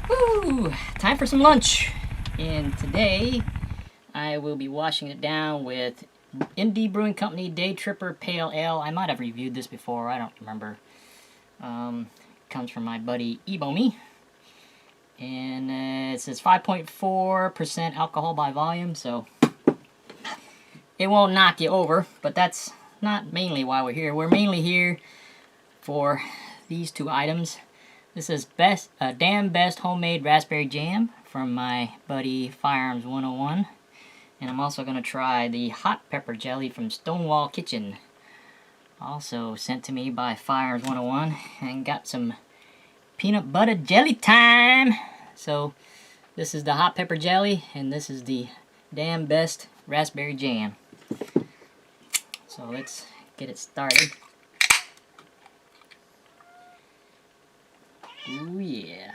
Woo! Time for some lunch. And today I will be washing it down with Indie Brewing Company Day Tripper Pale Ale. I might have reviewed this before, I don't remember. Comes from my buddy Ebomi. And it says 5.4% alcohol by volume, so it won't knock you over, but that's not mainly why we're here. We're mainly here for these two items. This is Damn Best Homemade Raspberry Jam from my buddy Firearms101. And I'm also going to try the Hot Pepper Jelly from Stonewall Kitchen. Also sent to me by Firearms101. And got some peanut butter jelly time. So this is the Hot Pepper Jelly and this is the Damn Best Raspberry Jam. So let's get it started. Ooh yeah.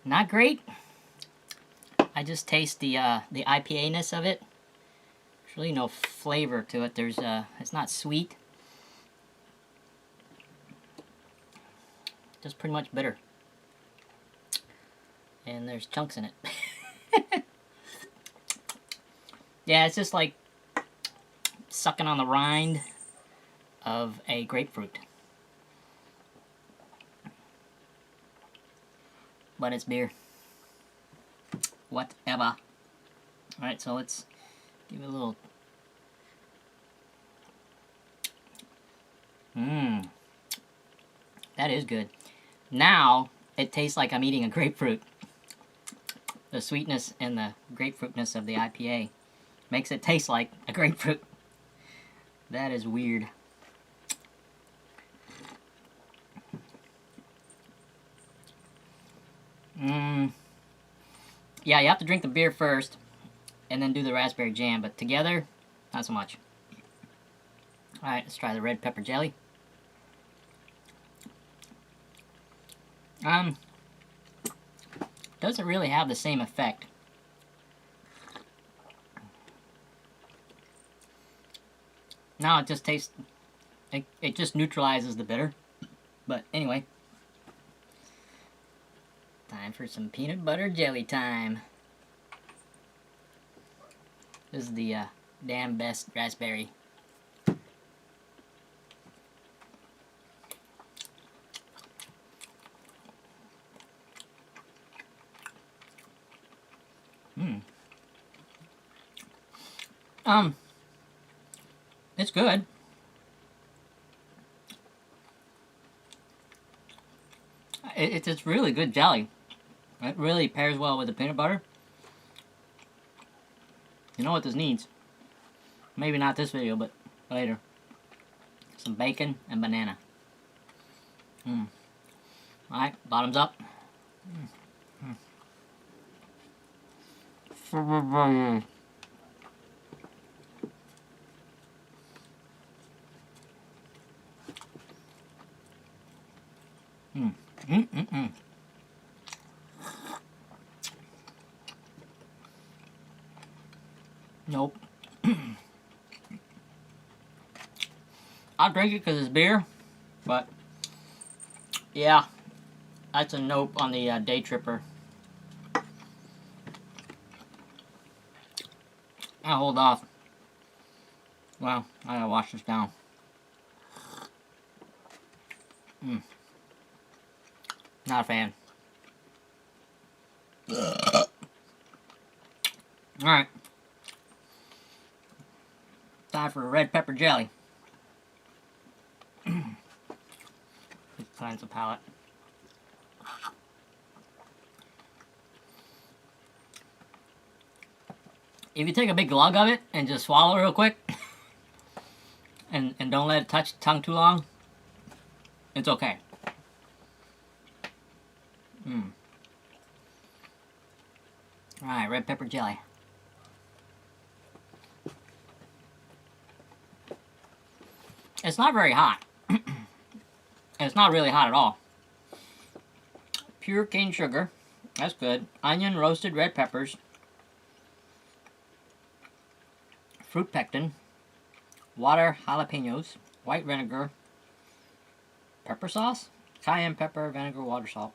Not great. I just taste the IPA-ness of it. There's really no flavor to it. It's not sweet. Just pretty much bitter. And there's chunks in it. Yeah, it's just like sucking on the rind of a grapefruit. But it's beer. Whatever. Alright, so let's give it a little... That is good. Now, it tastes like I'm eating a grapefruit. The sweetness and the grapefruitness of the IPA makes it taste like a grapefruit. That is weird. Yeah, you have to drink the beer first and then do the raspberry jam, but together, not so much. Alright, let's try the red pepper jelly. Doesn't really have the same effect. Now it just tastes, it just neutralizes the bitter. But anyway, time for some peanut butter jelly time. This is the Damn Best Raspberry. It's good. It's really good jelly. It really pairs well with the peanut butter. You know what this needs? Maybe not this video, but later. Some bacon and banana. Alright, bottoms up. Nope. I'll drink it because it's beer, but yeah, that's a nope on the Day Tripper. I'll hold off. Well, I gotta wash this down. Not a fan. Alright. Time for a red pepper jelly. Just cleanse the palate. If you take a big glug of it and just swallow it real quick, and don't let it touch the tongue too long, it's okay. Alright, red pepper jelly. It's not very hot. And it's not really hot at all. Pure cane sugar That's good. Onion, roasted red peppers, fruit pectin, water, jalapenos, white vinegar, pepper sauce, cayenne pepper, vinegar, water, salt,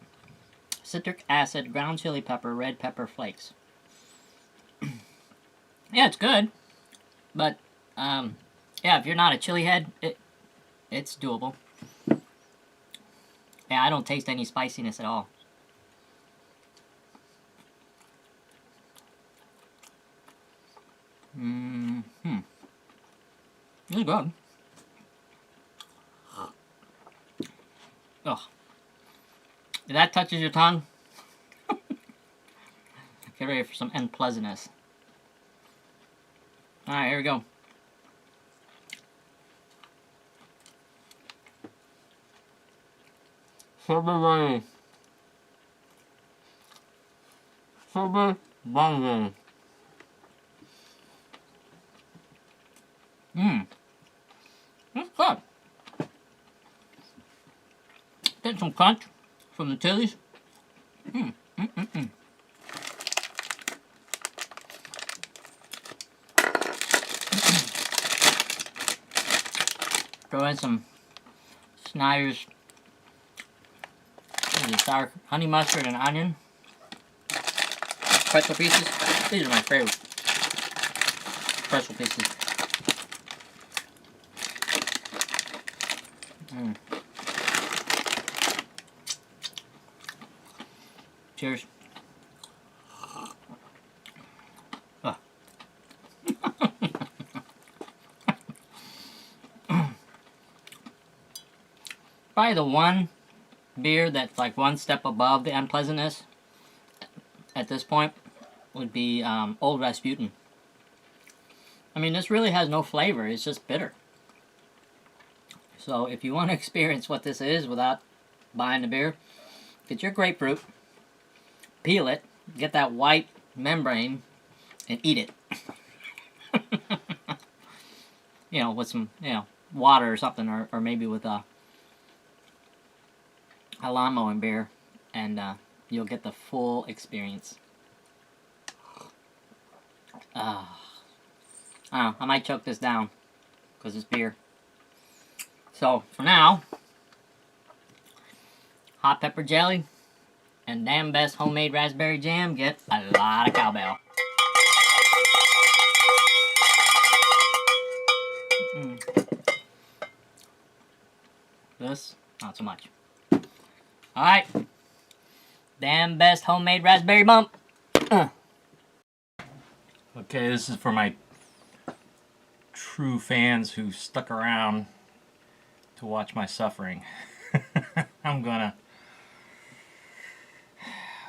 citric acid, ground chili pepper, red pepper flakes. Yeah, it's good, but yeah, if you're not a chili head, it's doable. Yeah, I don't taste any spiciness at all. It's good. Ugh. If that touches your tongue, get ready for some unpleasantness. Alright, here we go. Soba money. Soba money. That's good. Get some crunch from the jellies. Throw in some Snyder's sour honey mustard and onion. Pretzel pieces. These are my favorite pretzel pieces. Cheers. Probably the one beer that's like one step above the unpleasantness at this point would be Old Rasputin. I mean, this really has no flavor. It's just bitter. So if you want to experience what this is without buying the beer, get your grapefruit, peel it, get that white membrane, and eat it. You know, with some, water or something, or maybe with a lawnmowing beer, and you'll get the full experience. I don't know, I might choke this down because it's beer. So for now, hot pepper jelly and damn best homemade raspberry jam get a lot of cowbell. This, not so much. Alright. Damn best homemade raspberry bump. Okay, this is for my true fans who stuck around to watch my suffering. I'm gonna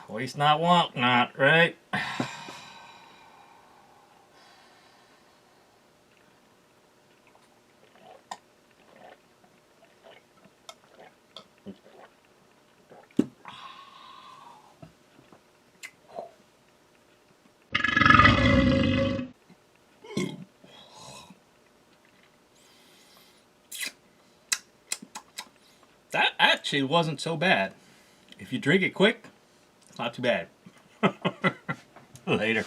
waste not, want not, right? That actually wasn't so bad. If you drink it quick, it's not too bad. Later.